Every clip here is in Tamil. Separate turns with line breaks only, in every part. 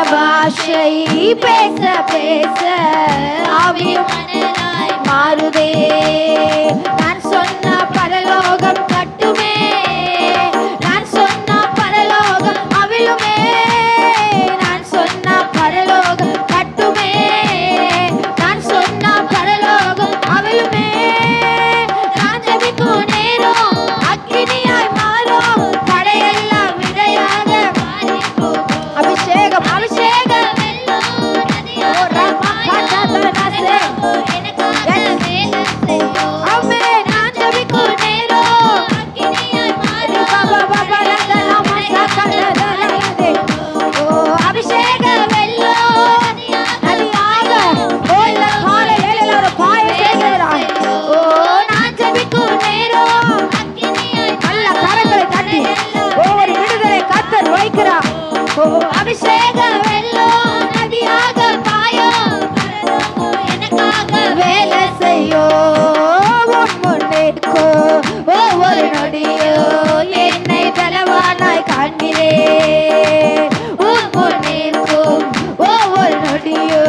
பாஷை பேச பேச ஆவியும் மணலாய் மாறுதே. நான் சொன்ன பரலோகம் கட்டுமே, நான் சொன்ன பரலோகம் அவிழுமே, நான் சொன்ன பரலோகம் கட்டுமே, நான் சொன்ன பரலோகம் அவிழுமே. நான் ஜெபிக்கும் நேரம் அக்கினியாய் மாறும், தடையெல்லாம் விடையாக மாறி போகும். அபிஷேகம் அபிஷேகம் அபிஷேக வெள்ளம் நதியாக பாயும், எனக்காக வேலை செய்யும். முன்னேற்கோ ஒவ்வொரு நொடியோ என்னை பலவானாய் காண்கிறேன். முன்னேற்கும் ஒவ்வொரு நொடியோ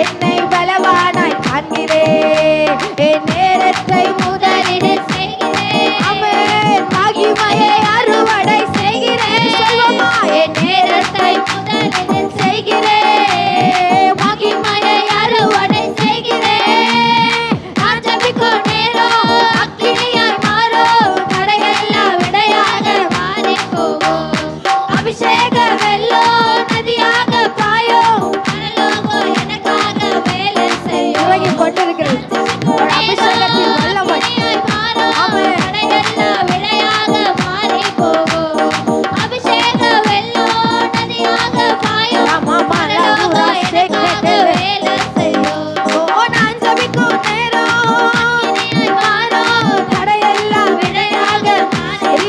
என்னை பலவானாய் காண்கிறேன். என் நேரத்தை முதலிட செய்கிறேன், ஆமென். மகிமையை அறுவடை செய்கிறேன். என் நேரத்தை முதலிட செய்கிறேன், மகிமையை அறுவடை செய்கிறேன். நான் ஜெபிக்கும் நேரம் அக்கினியாய் மாறும், தடையெல்லாம் விடையாக மாறி போகும். அபிஷேக வெள்ளம் நதியாக பாயும், பரலோகம் எனக்காக வேலை செய்யும். இறங்கி கொண்டிருக்கிறது அபிஷேகத்தின் வல்லமை. தடையெல்லாம் விடையாக மாறி போகும். அபிஷேக வெள்ளம் நதியாக பாயும், பரலோகம் எனக்காக வேலை செய்யும். நான் ஜெபிக்கும் நேரம் அக்கினியாய் மாறும், தடையெல்லாம் விடையாக மாறி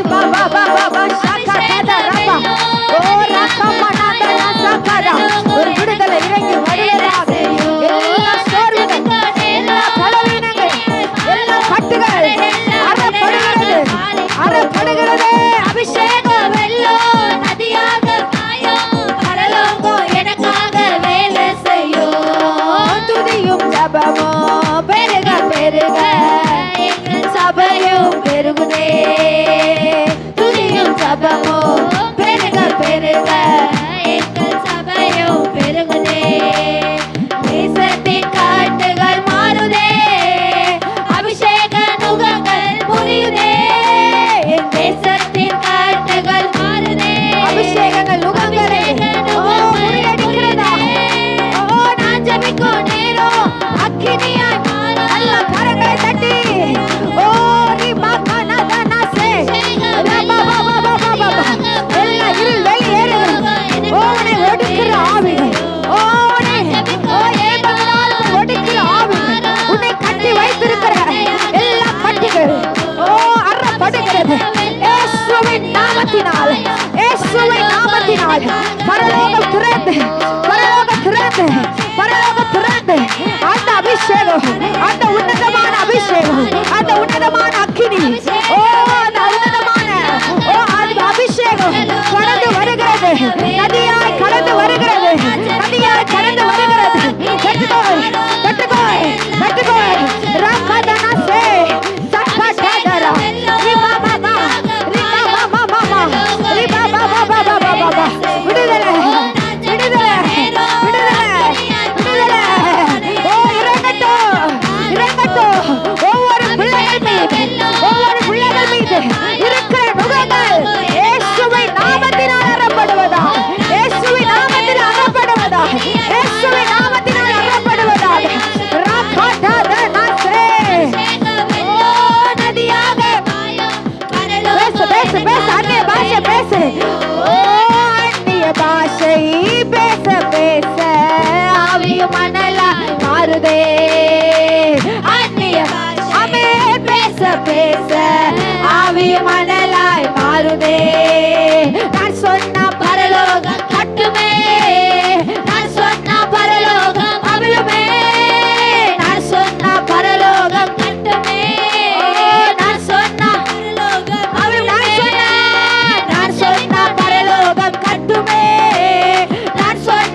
ஒரு விடுதலை இறங்கி வருவதாக. எல்லா சோர்வுகள், எல்லா பலவீனங்கள், எல்லா கட்டுகள் அறப்படுகிறது, அறப்படுகிறது. அபிஷேக வெள்ளம் நதியாக பாயும், பரலோகம் எனக்காக வேலை செய்யும். துதியும் ஜபமும் பெருக பெருக எங்கள் சபையும் பெருகுதே. துதியும் ஜபமும் பெருக பெருக எங்கள் சபையும் பெருகுதே. தேசத்தின் காட்டுகள் மாறுதே, அபிஷேக நுகங்கள் புரியுதே. என் தேசத்தின் காட்டுகள் மாறுதே, அபிஷேகங்கள் நுகங்களை முறியடிக்கிறதா. நான் ஜெபிக்கும் நேரம் அக்கினியாய் நல்ல கரங்களை தட்டி எல்லா இருள் வெளியேறுகிறது. உன்னை ஒடுக்கிற ஆவிகள், ஒடுக்கிற ஆவிகள், உன்னை கட்டி வைத்திருக்கிற எல்லா கட்டிகள் அறப்படுகிறது. இயேசுவின் நாமத்தினால், இயேசுவின் நாமத்தினால் பரலோகம் திறந்து, பரலோகம் திறந்து, பரலோகம் திறந்து அந்த அபிஷேகம், அந்த உன்னதமான அபிஷேகம், அந்த உன்னதமான அக்கினி, அந்த உன்னதமான அந்த அபிஷேகம் கடந்து வருகிறது. நதியாய் கடந்து வருகிறது, நதியாய் கடந்து வருகிறது. கட்டுக்கோய், கட்டுக்கோய், கட்டுக்கோய். ராகதனசே சக்கடடரா ரிபாபாபா ரிபாபாபாபா ரிபாபாபாபாபாபா. விடுதலை, விடுதலை, விடுதலை, விடுதலை. இறங்கட்டும், இறங்கட்டும். ஒவ்வொரு பிள்ளைகள் மீது, ஒவ்வொரு பிள்ளைகள் மீது இருக்கிற நுகங்கள் இயேசுவின் நாமத்தினால் அறப்படுவதா, இயேசுவின் நாமத்தில் அறப்படுவதா, இயேசுவின் நாமத்தினால் அறப்படுவதா. ராகதனசே நதியாக பேசு, பேசு, பேசு. அந்நிய பாஷை பேசு. அந்நிய பாஷை பேச பேச ஆவியும் மணலாய் மாறுதே. அந்நிய பாஷை பேச பேச ஆவியும் மணலாய் மாறுதே. நான் சொன்ன பரலோகம் கட்டுமே, நான் சொன்ன பரலோகம் அவிழுமே, நான் சொன்ன பரலோகம் கட்டுமே, நான் சொன்ன பரலோகம் அவிழும். நான் சொன்ன பரலோகம் கட்டுமே, நான் சொன்ன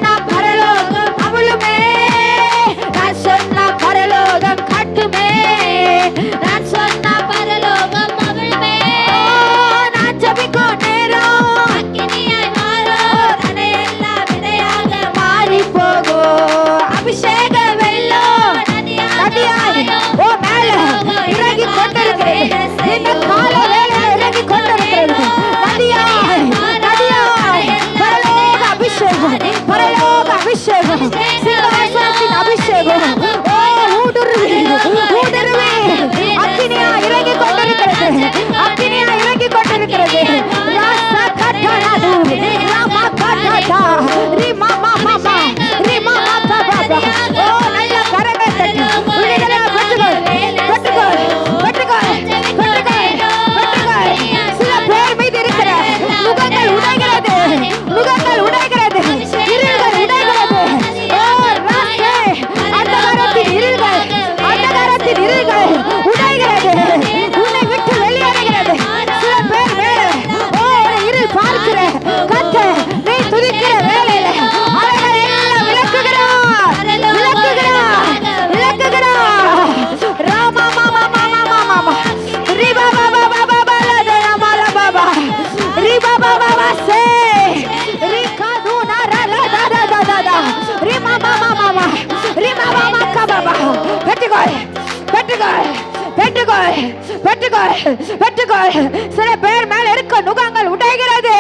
பெற்றுக்கொள் பெற்றுக்கொள் பெற்றுக்கொள். சில பேர் மேல இருக்க நுகங்கள் உடைகிறது,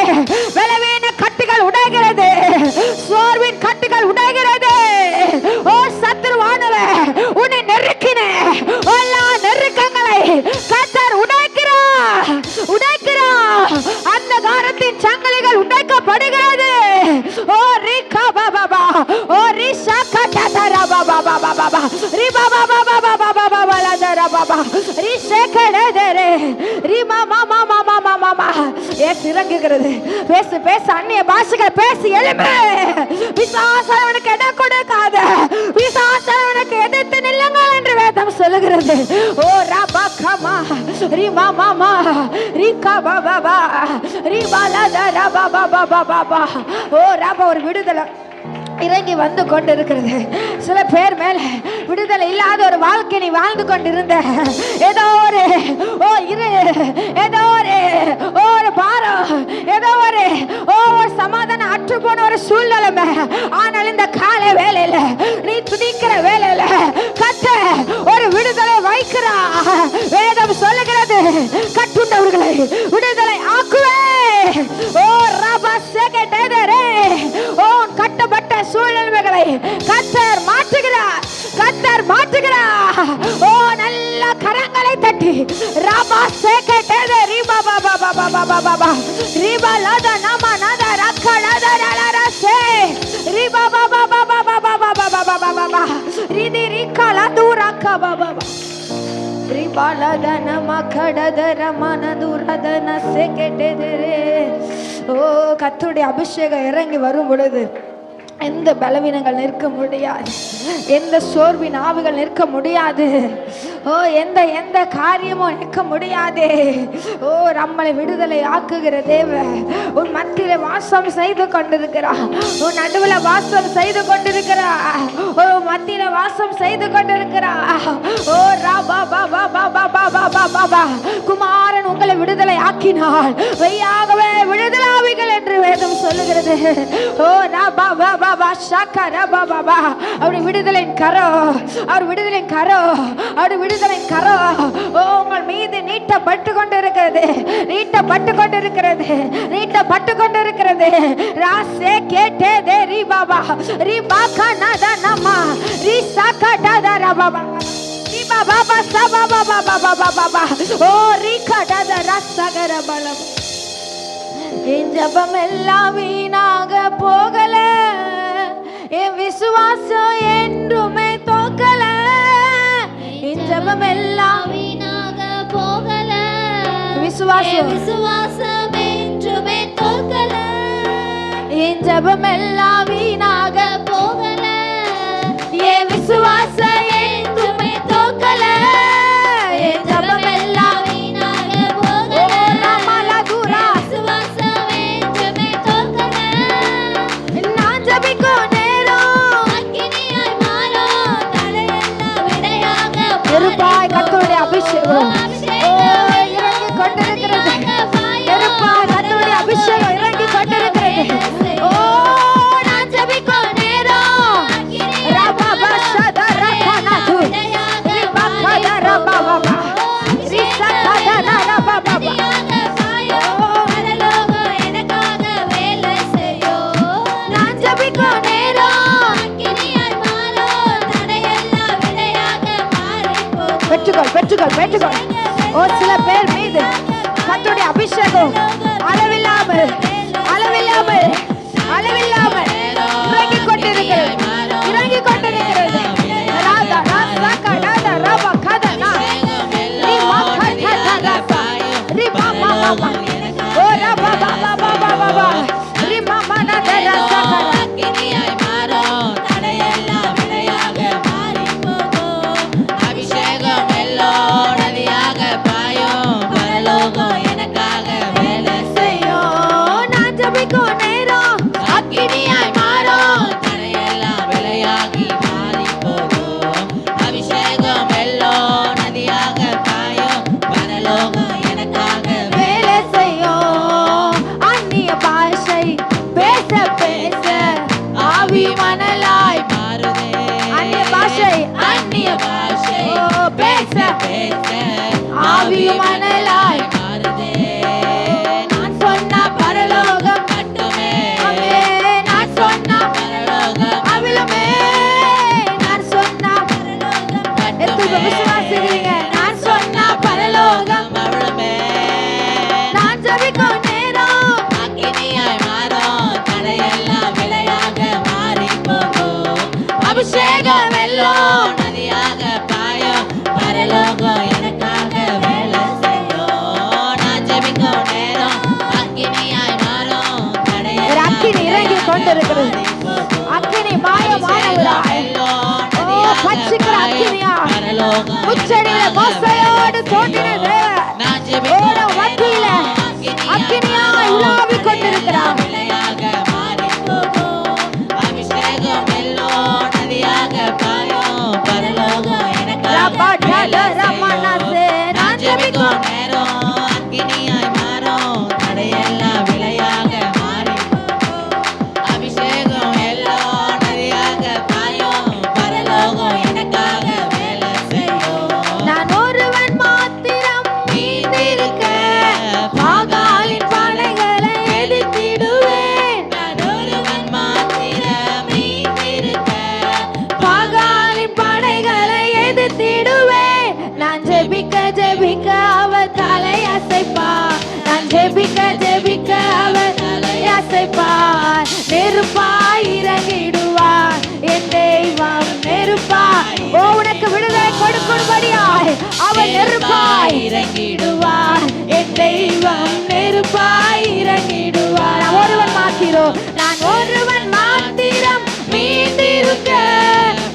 பலவீன கட்டுகள் உடைகிறது, சோர்வின் கட்டுகள் உடைகிறது. ஓ சத்துருவானவே, உன்னை நெருக்கின எல்லா நெருக்கங்களை கர்த்தர் உடைக்கிறார் உடைக்கிறார். அந்த காரத்தின் சங்கிலிகள் உடைக்கப்படுகிறது. ஓ ரிகா பாபா, ஓ ரிஷா கட்டதரா பாபா பாபா, ரி பாபா பாபா பாபா பாபா லதரா பாபா, ரி சேகடதரே, ரி மாமா மாமா மாமா மாமா. ஏசு இறங்குகிறது. பேசு பேசு, அந்நிய பாஷைகள் பேசி எழும்பு. பிசாசனுக்கு இடம் கொடுக்காத, பிசாசனுக்கு எதிர்த்து நில்லுங்கள் என்று வேதம் சொல்லுகிறது. ஓ ரபா கமா, ரி மாமா மா, ரி கபா பாபா, ரி பாலதரா பாபா பாபா பாபா. ஓ ரபா, ஒரு விடுதலை இறங்கி வந்து கொண்டிருக்கிறது. சில பேர் மேல விடுதலை இல்லாத ஒரு வாழ்க்கை நீ வாழ்ந்து கொண்டிருந்த, ஏதோ ஒரு ஒரு பாரம், ஏதோ ஒரு சமாதானம் அற்று போன ஒரு சூழ்நிலைமை. ஆனால் இந்த கால வேலையில நீ துதிக்கிற வேலையில கர்த்தர் ஒரு விடுதலை வைக்கிறா. வேதம் சொல்லுகிறது, கட்டுண்டவர்களை விடுதலை ஆக்குவே. ஓ ரபா சேகடதரே, ஓ கட்டப்பட்ட சூழ்நிலைகளை கர்த்தர் மாற்றுகிறார், கர்த்தர் மாற்றுகிறார். ஓ நல்ல கரங்களை தட்டி ரபா சேகடதே, ரிபா பாபா பாபா பாபா பாபா, ரிபா லதா நாமா நாதா ரக்கா லதா லலரா சே, ரிபா பாபா பாபா பாபா பாபா பாபா பாபா, ரிதி ரிக்கா லது ரக்கா பாபா பாபா, ரிபா லதா நாமா கடதர மனதுரதன சேகடதே. ஓ கர்த்தருடைய அபிஷேகம் இறங்கி வரும் பொழுது எந்த பலவீனங்கள் நிற்க முடியாது, எந்த சோர்வின் ஆவிகள் நிற்க முடியாது. ஓ எந்த காரியமும் நிற்க முடியாது. ஓ நம்மளை விடுதலை ஆக்குகிற தேவ உன் மத்தியில வாசம் செய்து கொண்டிருக்கிறார், உன் நடுவில் வாசம் செய்து கொண்டிருக்கிறார், ஓ மத்தியில வாசம் செய்து கொண்டிருக்கிறார். ஓ ராபா பாபா பாபா பாபா பாபா, குமாரன் உங்களை விடுதலை ஆக்கினார், மெய்யாகவே விடுதலை ஆவிகள் என்று வேதம் சொல்லுகிறது. ஓ ராபா பாபா பாபா ஷாக்கரா பாபா பாபா, அவருடைய விடுதலையின் கரோ, அவர் விடுதலையின் கரோ, அவர் விடுதலையின் கரோ ஓ உங்கள் மீது நீட்டப்பட்டு கொண்டிருக்கிறது, நீட்டப்பட்டு கொண்டிருக்கிறது, நீட்டப்பட்டு கொண்டிருக்கிறது. ராசே கேட்டே தே ரி பாபா, ரி பாகா நதா நமா, ரி சாகா டதா பாபா, ரி பாபா பாபா பாபா பாபா பாபா, ஓ ரி கடதா ரசகர பலம். என் ஜபம் எல்லாம் வீணாக போகல, என் விசுவாசம் என்றுமே தோக்கல. என் ஜபம் எல்லாம் வீணாக போகல, விசுவாசம் என்றுமே தோக்கல. என் ஜபம் எல்லாம் வீணாக போகல, என் விசுவாசம் என்றுமே தோக்கல. என் ஜபம் எல்லாம் வீணாக போகல, ரமலதுரா விசுவாசம் என்றுமே தோக்கல. நான் ஜபிக்கும் நேரம் அக்கினியாய் மாறும், தடையெல்லாம் விடையாக நெருப்பாய் கர்த்தருடைய அபிஷேகம் இறங்கி கொண்டிருக்கிறது. நெருப்பாய் கர்த்தருடைய அபிஷேகம் இறங்கி கொண்டிருக்கிறது. ஓ நான் ஜபிக்கும் நேரம் ரபா பஷத ரகனது ரிபகத ரபா பாபா ரிசகத ரபா பாபா. நான் ஜபிக்கும் நேரம் பெற்றுக்கொள் பெற்றுக்கொள் பெற்றுக்கொள். ஓ சில பேர் மீது கர்த்தருடைய அபிஷேகம் அளவில்லாமல் அளவில்லாமல் அளவில்லாமல் இறங்கி கொண்டிருக்கிறது, இறங்கி கொண்டிருக்கிறது. ராதா ராசா கடா ரபா கதனா ரி மகதா ரபா ரி மாமா மாமா, ஓ ரபா பாபா பாபா பாபா, ரி மாமா நத ரசா கரா.
அக்கினியாய் மாறும், தடையெல்லாம் விடையாக மாறி போகும். அபிஷேகம் எல்லாம் நதியாக பாயும், பரலோகம் எனக்காக வேலை செய்யும்.
நான் ஜபிக்கும் நேரம்
அக்கினியாய் மாறும், தடையெல்லாம் விலையாகி மாறி போகும். அபிஷேகம் எல்லாம் நதியாக பாயும், பரலோகம் எனக்காக
வேலை செய்யும். அந்நிய பாஷை பேச பேச ஆவி மணலாய்
மாறுதே.
அந்நிய பாஷை
அந்நிய பாஷை
ஓ பேச
பேச
ஆவியும் அனலாய்
மாறுதே.
நான் சொன்ன பரலோகம்
மட்டுமே
ஆமென். நான் சொன்ன
பரலோகம்
அவிழுமே. நான் சொன்ன பரலோகம் எத்தனை விசுவாசிக்கிறீங்க? நான் சொன்ன பரலோகம்
அவளுமே
நான் ஜெபிக்கும் நேரம்
அக்கினியாய் மாறும். தடையெல்லாம் விலையாக மாறி போகும். அபிஷேகம் வெள்ளம் நதியாக பாயும். பரலோகம் எனக்காக வேலை செய்யும். நான் ஜெபிக்கும் நேரம் அக்கினியாய் மாறும்.
ஒரு அக்கினி இறங்கி கொண்டிருக்கிறது. அக்கினி மாயமானவராய் பட்சிக்கிற அக்கினியா முச்சடியில மோசையோடு தோன்றின தேவன் ஓட மத்தியில அக்கினியாய் உலாவிக் கொண்டிருக்கிறார்.
விலையாக மாறி போகும். அபிஷேகம் வெள்ளம் நதியாக பாயும். பரலோகம் எனக்காக
ரபடல ரமணசே நான் ஜெபிக்கும்
நேரம் அக்கினியாய் மாறும். தடையெல்லாம் விலையாக மாறி போகும். அபிஷேகம் எல்லாம் நதியாக பாயும். பரலோகம் எனக்காக வேலை செய்யும்.
நான் ஒருவன் மாத்திரம் மீந்திருக்க பாகாலின் படைகளை எதிர்த்திடுவேன்.
நான் ஒருவன் மாத்திரம் மீந்திருக்க
பாகாலின் படைகளை எதிர்த்திடுவேன். நான் ஜெபிக்க ஜெபிக்க அவர் தலை அசைப்பார். நான் ஜெபிக்க ஜெபிக்க அவர் தலை அசைப்பார். நெருப்பாய் இறங்கிடுவார் என் தெய்வம் நெருப்பாய். ஓ உனக்கு விடுதலை கொடுக்கும்படியாய் அவர் நெருப்பாய் இறங்கிடுவார் என் தெய்வம் நெருப்பாய் இறங்கிடுவார். நான் ஒருவன் மாத்திரம் நான் ஒருவன் மாத்திரம் மீந்திருக்க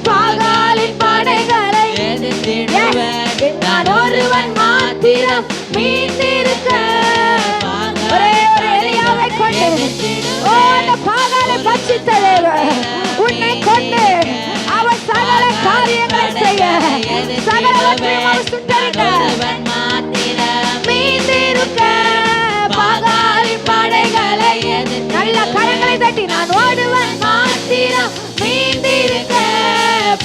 பாகாலின் படைகளை
எதிர்த்திடுவேன்.
நான் ஒருவன் மாத்திரம் மீந்திருக்க ஒரே ஒரு எலியாவை கொண்டு ஓ அந்த பாகாலை பட்சித்த தேவன் உன்னை கொண்டு அவர் சகல காரியங்களை செய்ய சகலவற்றையும் அவர் சுட்டரிக்க
ஒருவன் மாத்திரம்
மீந்திருக்க பாகாலின் படைகளை நல்ல கரங்களை தட்டி நான் ஓடுவன் மாத்திரம் மீந்திருக்க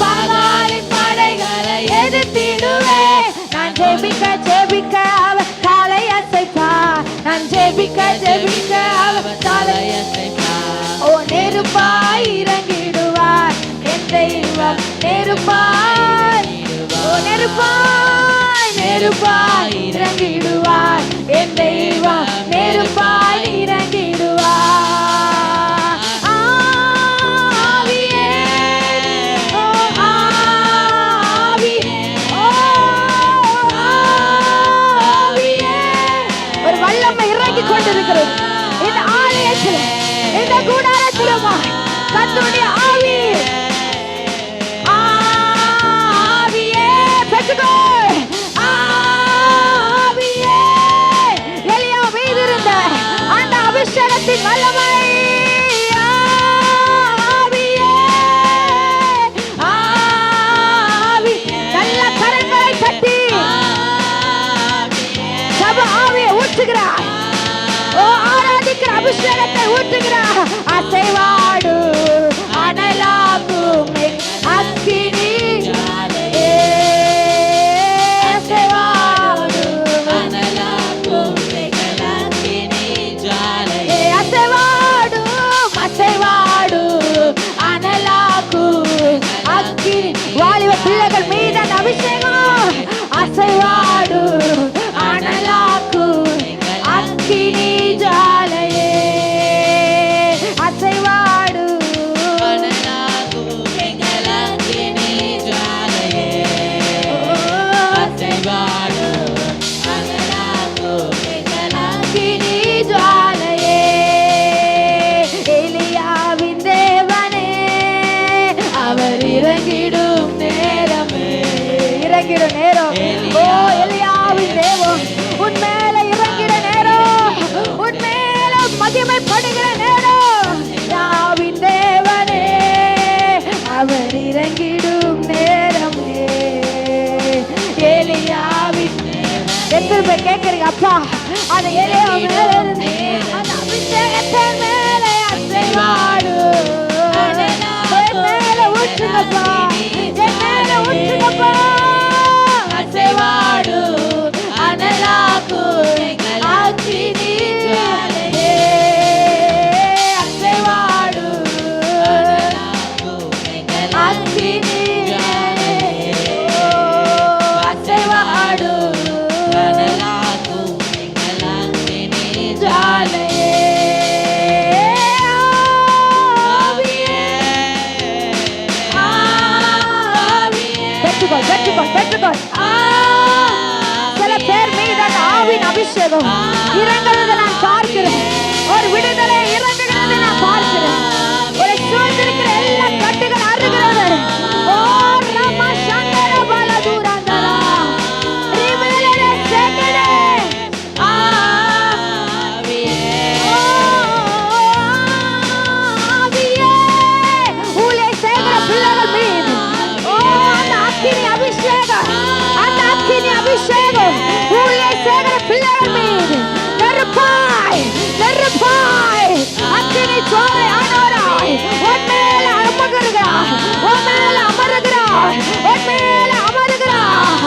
பாகாலின் படைகளை எதிர்த்திடுவேன். நான் ஜெபிக்க ஜெபிக்க அவர் காலை அசைப்பார். நான் ஜெபிக்க ஜெபிக்க அவர் காலை ஓ நெருப்பாய் இறங்கிடுவார் என் தெய்வம் நெருப்பாய். ஓ நெருப்பாய் நெருப்பாய் இறங்கிடுவார் என் தெய்வம் நெருப்பாய் இறங்கிடுவார். ஆவியே ஓ ஆவியே ஓ ஆவியே ஒரு வல்லமை இறங்கி கொண்டிருக்கிறது இந்த ஆலயத்தில் இந்த கூடாரத்திலுமா கர்த்தருடைய ஆவி ஆவியே பெற்றுக்கோ. ஆவியே எலியா மீது இருந்த அந்த அபிஷேகத்தின் வல்லமை ஆவியே ஆவி நல்ல கரங்களை தட்டி சப ஆவியை ஊற்றுகிறார். ஓ ஆராதிக்கிற அபிஷேகத்தை ஊற்றுகிறார். அசைவாடு அனலாகும் அக்கினி அசைவாடு அசைவாடு அசைவாடு அனலாகு அக்கினி வாலிப பிள்ளைகள் மீதான அபிஷேகம் அசைவாடு அனலாகு அக்கினி ஜாலையே அசைவாடு அக்கினி ஜாலையே எலியாவின் தேவனே அவர் இறங்கிடும் நேரமே இறங்கிடும் நேரம். ஓ எலியாவின் தேவன் உன் மேல இறங்கிட நேரம் உன் மேல மகிமைப்படுகிற நேரம். யாவின் தேவனே அவர் இறங்கிடும் நேரமே எலியாவின் எத்தனை பேர் கேட்கறீங்க அப்பா அந்த எலியா மேல இருந்து அந்த அபிஷேகத்தின் மேலே அசைவாடு என் மேல ஊற்றுங்கப்பா என் மேல ஊற்றுங்கப்பா பெற்றுக்கோ. சில பேர் மீது அந்த ஆவின் அபிஷேகம் இறங்குறதை நான் பார்க்கிறேன். ஒரு விடுதலை இறங்குகிறதை நான் பார்க்கிறேன். ஒரு சூழ்ந்திருக்கிற எல்லா கட்டுகள் அறுகிறது. ஓ ரமா சங்கர பலதுரந்தரா ரிமேலே சேகரே ஆவியே ஊலே சேகர பிள்ளைகள் மீது ஓ அந்த அக்கினி அபிஷேகம், அந்த அக்கினி அபிஷேகம் ஊலே சேகர பிள்ளைகள் மீது நெருப்பாய் நெருப்பாய் அக்கினி சோலை ஆனவராய் உன் மேல அமருகிறார், உன் மேல அமருகிறார், உன் மேல அமருகிறார்.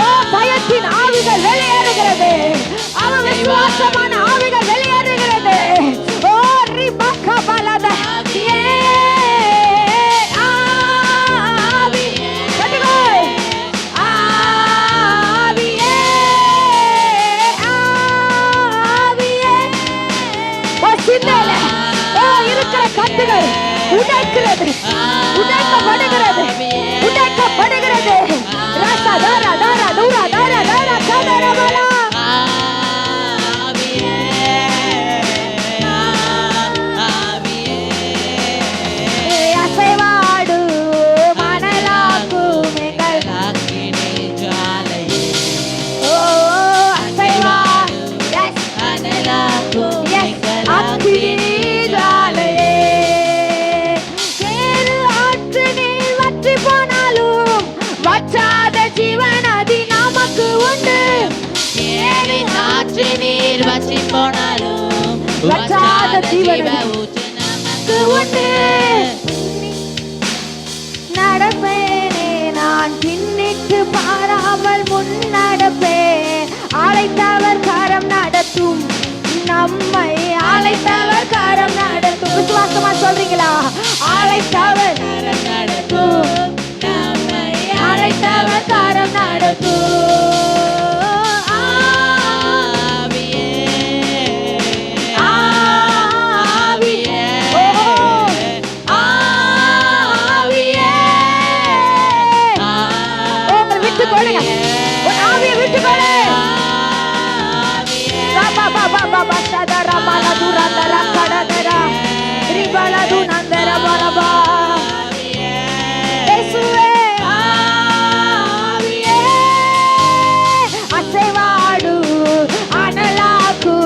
ஓ பயத்தின் ஆவிகள் வெளியேறுகிறது, அவன் விசுவாசமான ஆவிகள் வெளியேறுகிறது. ஓ ரிபக்கா பலத ஆவி கட்டுகோ ஆவியே ஆவியே ஓ சிந்தல ஓ இருக்கிற கட்டுகள் உடைக்கிறது, உடைக்கப்படுகிறது, உடைக்கப்படுகிறது. ரசா தாரா தாரா தூரா தாரா தாரா கதர பலா அசைவாடு மணலாக்கும் எங்கள்
அக்கினி ஜுவாலையே
ஓ அசைவாடு எஸ்
அனலாக்கும்
எஸ் அக்கினி ஜுவாலையே. சேறு ஆற்று நீர் வற்றி போனாலும் வற்றாத ஜீவன் அது நமக்கு உண்டு.
ஏரி காற்று நீர் வற்றி போனாலும்
வற்றாத ஜீவன்
ஊற்று நமக்கு
உண்டு. நடப்பேனே நான் பின்னிட்டு பாராமல் முன் நடப்பேன். அழைத்தவர் கரம் நடத்தும், நம்மை அழைத்தவர் கரம் நடத்தும். விசுவாசமா சொல்றீங்களா? அழைத்தவர்
கரம் நடத்தும் நம்மை
அழைத்தவர் கரம் நடத்தும்.
ஆவியே ஆவியே
ஆவியே விட்டு கொடுங்க, உன் ஆவியை விட்டு கொடு. ரபா பாபா பாபா சதரா பாலா துரந்தரா கடதரா ரிபாலா துனந்தரா பரபா இயேசுவே ஆவியே அசைவாடு அனலாக்கு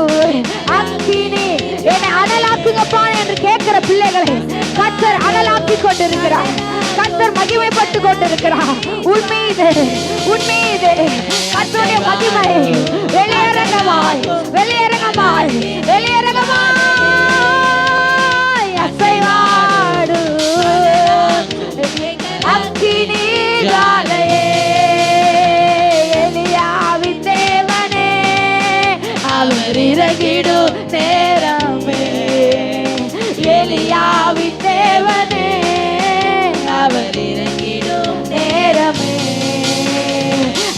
அக்கினி என்னை அனலாக்குங்கப்பா என்று கேட்கிற பிள்ளைகளை கர்த்தர் அனலாக்கி கொண்டிருக்கிறார். கர்த்தர் மகிமைப்பட்டு கொண்டிருக்கிறார். உன் மீது கர்த்தருடைய மகிமை வெளியரங்கமாய் வெளியரங்கமாய் வெளியரங்கமாய் அசைவாடு அக்கினி ஜுவாலையே. எலியாவின் தேவனே அவர் இறங்கிடும் நேரமே. எலியாவின் தேவனே அவர் இறங்கிடும் நேரமே.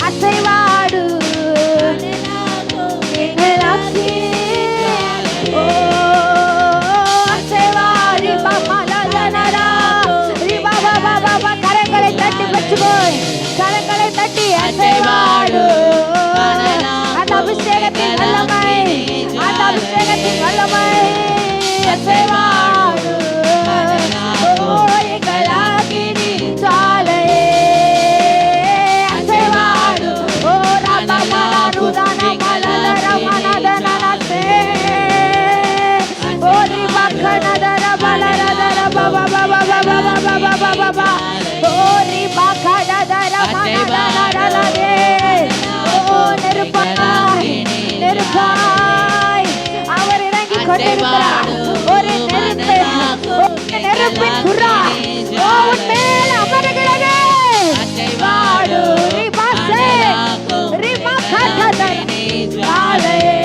அசைவாடு எங்கள் அக்கினி ஓ அசைவாடு பமலதனரா ரிபா பாபா பாபா கரங்களை தட்டி வச்சுக்கோய், கரங்களை தட்டி அசைவாடு. அந்த அபிஷேகத்தின் வல்லமை, அந்த அபிஷேகத்தின் வல்லமை அசைவாடு. ஓ எங்கள் அக்கினி ஜுவாலையே அசைவாடு. ஓ ரபா ருதன மலர மனதனனசே ஓ ரிபக்கனதர பலரதர பபா பபா பபா பபா பபா பபா ஓ ரிபக்கனதர மனதனனரே ஓ நெருப்பாய் நெருப்பாய் அவர் இறங்கி கொண்டிருக்கிறார். ஒரு நெருப்பின் குரா ஓ உன் மேல் அமருகிறது. வாடு ரிபாசே ரிபக்கனதர ஜுவாலையே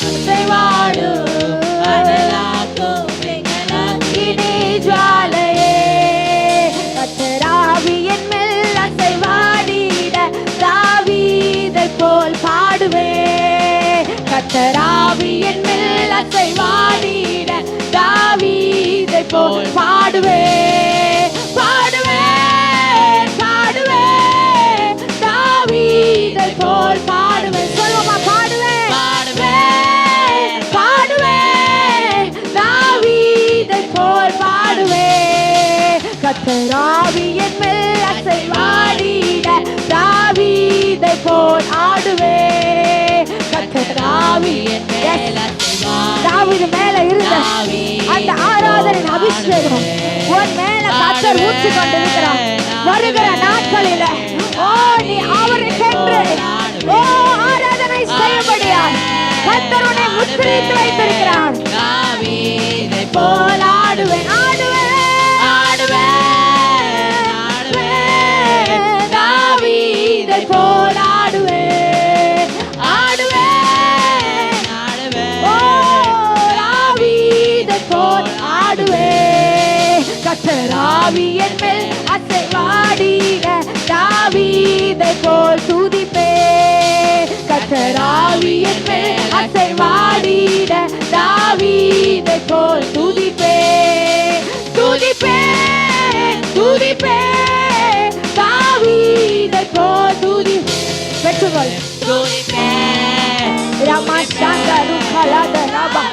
அசைவாடு
அனலாக்கும் எங்கள்
அக்கினி ஜுவாலையே. கர்த்தராவியின் மேல் அசைவாடிட தாவீதைப் போல் பாடுவேன். கர்த்தராவியின் மேல் அசைவாடிட தாவீதைப் போல் பாடுவேன்.
ஆவியின் மேல் அசைவாடி
தாவீது மேல இருந்த அந்த ஆராதனை அபிஷேகம் உன் மேல கர்த்தர் ஊற்றி கொண்டிருக்கிறார். வருகிற நாட்களில ஓ நீ அவருக்கென்று ஓ ஆராதனை செய்யும்படியாய் கர்த்தர் உன்னை முத்திரையிட்டு வைத்திருக்கிறார்.
தாவீதை போல் ஆடுவேன்
ஆடுவேன்
ஆடுவேன் ஆடுவேன் தாவீதை போல் ஆடுவேன் ஆடுவேன்
ஓ தாவீதை போல் ஆடுவேன். கர்த்தர் ஆவியின் மேல் அசைவாடின தாவீதை போல் துதிப்பேன். கர்த்தர் ஆவியின் மேல் அசைவாடின தாவீதை போல் துதிப்பேன். துதிப்பேன் துதிப்பேன் தாவீதை போல் துதி பெற்றுக்கொள்.
துதிப்பேன்
ரமஷாந்த ருகலத ரபா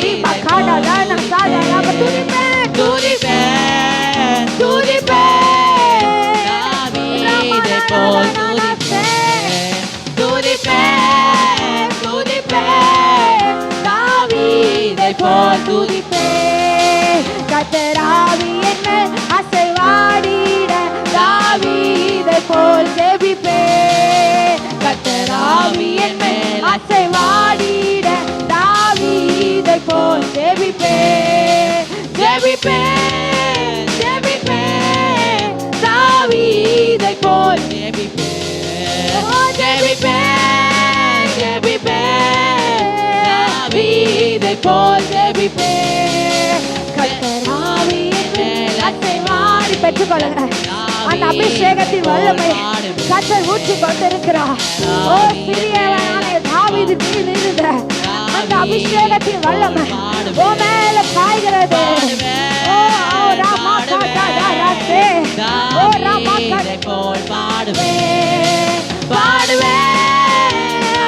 ரிபா காடலான சாதரப துதிப்பேன்
துதிப்பேன்
துதிப்பேன்
தாவீதை போல் துதிப்பேன் துதிப்பேன் துதிப்பேன் தாவீதை போல் துதிப்பேன்.
கர்த்தர் ஆவியின் மேல் அசைவாடின தாவீதை போல் ஜெபிப்பேன். கர்த்தர் ஆவியின் மேல் அசைவாடின தாவீதை போல் ஜெபிப்பேன். ஜெபிப்பேன் ஜெபிப்பேன் தாவீதை போல்
ஜெபிப்பேன் ஜெபிப்பேன் தாவீதை போல் ஜெபிப்பேன்.
கர்த்தர் ஆவியின் மேல் அசைவாடி பெற்றுக்கொள்ளுங்க. அந்த அபிஷேகத்தின் வல்லமை கர்த்தர் ஊற்றி கொண்டிருக்கிறார். ஓ சிறியவனான தாவீது மீது இருந்த அந்த அபிஷேகத்தின் வல்லமை ஓ மேல பாய்கிறது. ஓ ராமா காடா ராசே ஓ ராமா
தாவீதை போல் பாடுவேன் பாடுவேன்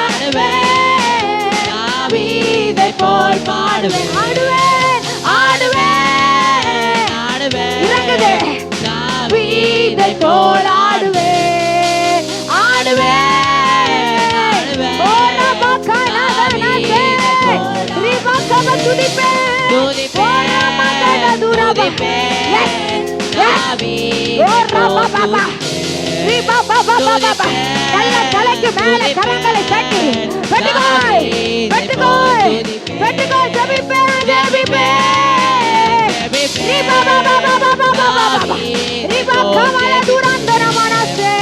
ஆடுவேன் தாவீதை போல் பாடுவேன்
ஆடுவேன்
ஆடுவேன் ஆடுவேன்
இறங்குதே.
தாவீதை போல் ஆடுவேன் ஆடுவேன் ஆடுவேன்
ஓ ராமா காடா ராசே ரிபா கம துதிப்பேன். ஓ ராமா காடா துரபா எஸ்
தாவீதை
ஓ ராமா பாபா ரிபா பாபா பாபா நல்ல தலைக்கு மேல கரங்களை தட்டி பெட்டுகோய் பெட்டுகோய் பெட்டுகோய் ஜெபிப்பேன் ஜெபிப்பேன் ரிபா பாபா பாபா பாபா பாபா ரிபா கமல துரந்தர மனசே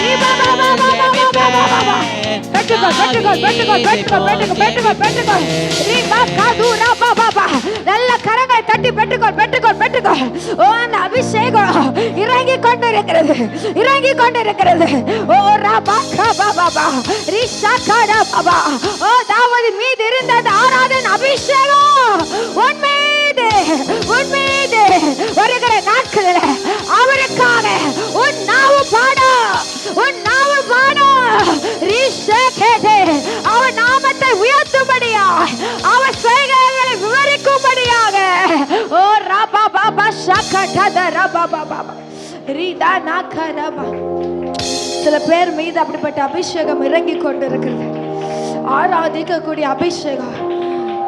ரிபா பாபா பாபா பாபா பாபா பெட்டுகோய் பெட்டுகோய் பெட்டுகோய் பெட்டுகோய் பெட்டுகோய் பெட்டுகோய் ரிபா கதுரா பாபா நல்ல கரங்களை தட்டி பெட்டுகோய் பெட்டுகோய் பெட்டுகோய். ஓ அந்த அபிஷேகம் இறங்கி கொண்டிருக்கிறது இறங்கி கொண்டிருக்கிறது. ஓ ராபா கபா பாபா ரிஷா கடா பாபா ஓ தாவீது மீது இருந்த அந்த ஆராதனை அபிஷேகம் உன் மீது வருகிற நாட்களில் அவருக்காக உன் நாவு பாடும் உன் நாவு பாடும் ரிஷா கேதே அவன் நாமத்தை உயர்த்தும்படியா அவன் செய்கைகளை விவரிக்கும்படியாக ஓ ராபா பாபா ஷாகடத ராபா பாபா ரீதா நாகரபா. சில பேர் மீது அப்படிப்பட்ட அபிஷேகம் இறங்கி கொண்டிருக்கிறது. ஆராதிக்கக்கூடிய அபிஷேகம்.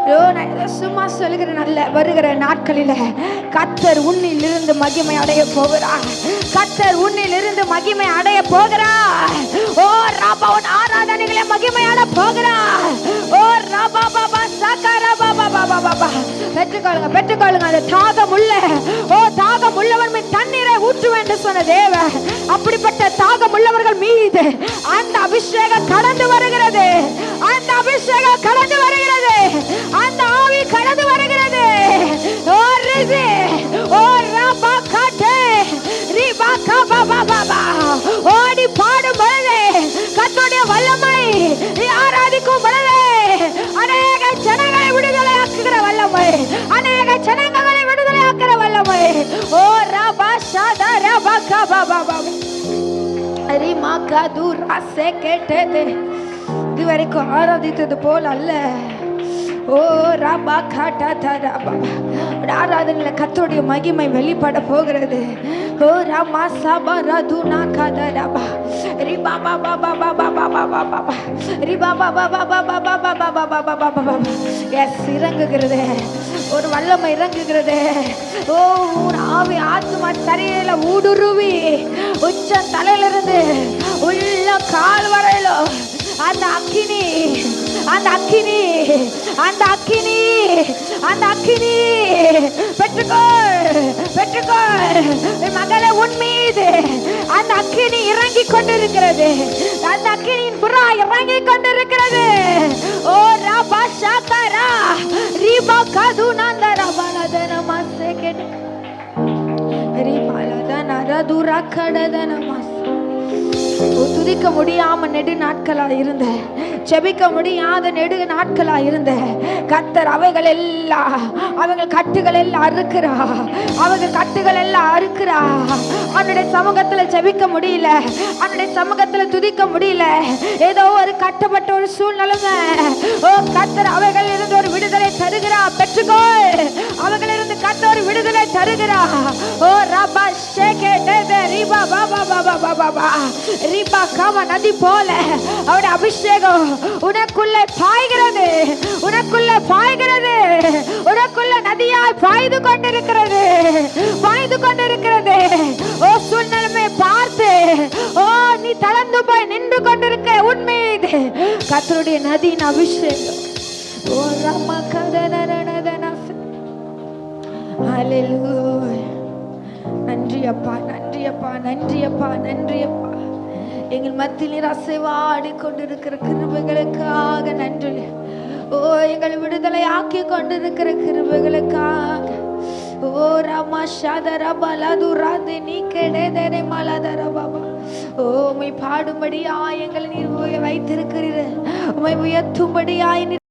ஐயோ நான் ஏதோ சும்மா சொல்லுகிறேன். நல்ல வருகிற நாட்களில கர்த்தர் உன்னில் இருந்து மகிமை அடைய போகிறார். கர்த்தர் உன்னில் இருந்து மகிமை அடைய போகிறார். ஓ ராபா உன் ஆராதனைகளை மகிமை அடைய போகிறார். ஓ ராபா பாபா சகரா பாபா பாபா பாபா பெற்றுக்கொள்ளுங்க பெற்றுக்கொள்ளுங்க. அந்த தாகம் உள்ள ஓ தாகம் உள்ளவன் மீது தண்ணீரை ஊற்றுவேன் என்று சொன்ன தேவ அப்படிப்பட்ட தாகம் உள்ளவர்கள் மீது அந்த அபிஷேகம் கடந்து வருகிறது. அந்த அபிஷேகம் கடந்து வருகிறது. அந்த ஆவி கடந்து வருகிறது. ஓ ரிசி ஓ ராபா காட்டே ரிபா காபா பாபா ஓடி பாடும் பொழுது கர்த்தருடைய வல்லமை ஆராதிக்கும் பொழுது அநேக ஜனங்களை விடுதலை ஆக்குகிற வல்லமை அநேக ஜனங்களை விடுதலை ஆக்குகிற வல்லமை. ஓ ராபா ஷாதா ராபா காபா பாபா ரிமா காது ராசே கேட்டது. இதுவரைக்கும் ஆராதித்தது போல் அல்ல. ஓ ராபா காட்டா தராபா. ஆராதனையில் கர்த்தருடைய மகிமை வெளிப்பட போகிறது. ஓ ராமா சபா ரதுனா கதராபா ரிபா பாபா பாபா பாபா பாபா பாபா ரிபா பாபா பாபா பாபா பாபா பாபா பாபா. எஸ், இறங்குகிறது, ஒரு வல்லமை இறங்குகிறது. ஓ ஆவி ஆத்மா சரீரில ஊடுருவி உச்ச தலையிலிருந்து உள்ள கால் வரையிலோ அந்த அக்கினி, அந்த அக்கினி, அந்த அக்கினி, அந்த அக்கினி பெற்றுக்கொள், பெற்றுக்கொள் மகளே. உன் மீது அந்த அக்கினி இறங்கி கொண்டிருக்கிறது. அந்த அக்கினியின் புறா இறங்கி கொண்டிருக்கிறது. ஓ ராபா ஷாகரா ரிபா கதுனந்தரா பலதன மசகெட் ரிபாலதன ரதுரா கடதன மஸ். துதிக்க முடியாம நெடு நாட்களா இருந்த, செபிக்க முடியாத நெடு நாட்களா இருந்த கர்த்தர் அவைகள் எல்லாம், அவங்க கட்டுகள் எல்லாம் அறுக்கிறா, அவங்க கட்டுகள் எல்லாம் அறுக்கிறா. அவனுடைய சமூகத்துல செபிக்க முடியல, அவனுடைய சமூகத்துல துதிக்க முடியல, ஏதோ ஒரு கட்டப்பட்ட ஒரு சூழ்நிலைமை. ஓ கர்த்தர் அவைகள் இருந்து ஒரு விடுதலை தருகிறா. பெற்றுக்கொள், அவைகள் இருந்து கர்த்தர் ஒரு விடுதலை தருகிறா. ஓ ரபா ஷேகே டேபே ரிபா பாபா பாபா பாபா ரிபா காம நதி போல அவருடைய அபிஷேகம் உனக்குள்ளே பாய்கிறது, உனக்குள்ளே பாய்கிறது, உனக்குள்ள நதியாய் பாய்ந்து கொண்டிருக்கிறது, பாய்ந்து கொண்டிருக்கிறது. ஓ சூழ்நிலைமை பார்த்து ஓ நீ தளர்ந்து போய் நின்று கொண்டிருக்க, உன்மீது கர்த்தருடைய நதியின் அபிஷேகம். ஓ ரமா கதனனனதன. ஹல்லேலூயா. நன்றி அப்பா, நன்றி அப்பா, நன்றி அப்பா, நன்றி அப்பா. எங்கள் மத்தியில் நீர் அசைவாடி கொண்டிருக்கிற கிருபைகளுக்காக நன்றி. ஓ எங்கள் விடுதலை ஆக்கி கொண்டிருக்கிற கிருபைகளுக்காக. ஓ ராமா ஷாதரா பலதுராதே நீ கெடேதே மலதர பாபா. ஓ உம்மை பாடும்படியா எங்களை நீர் வைத்திருக்கிறீர், உம்மை உயர்த்தும்படியா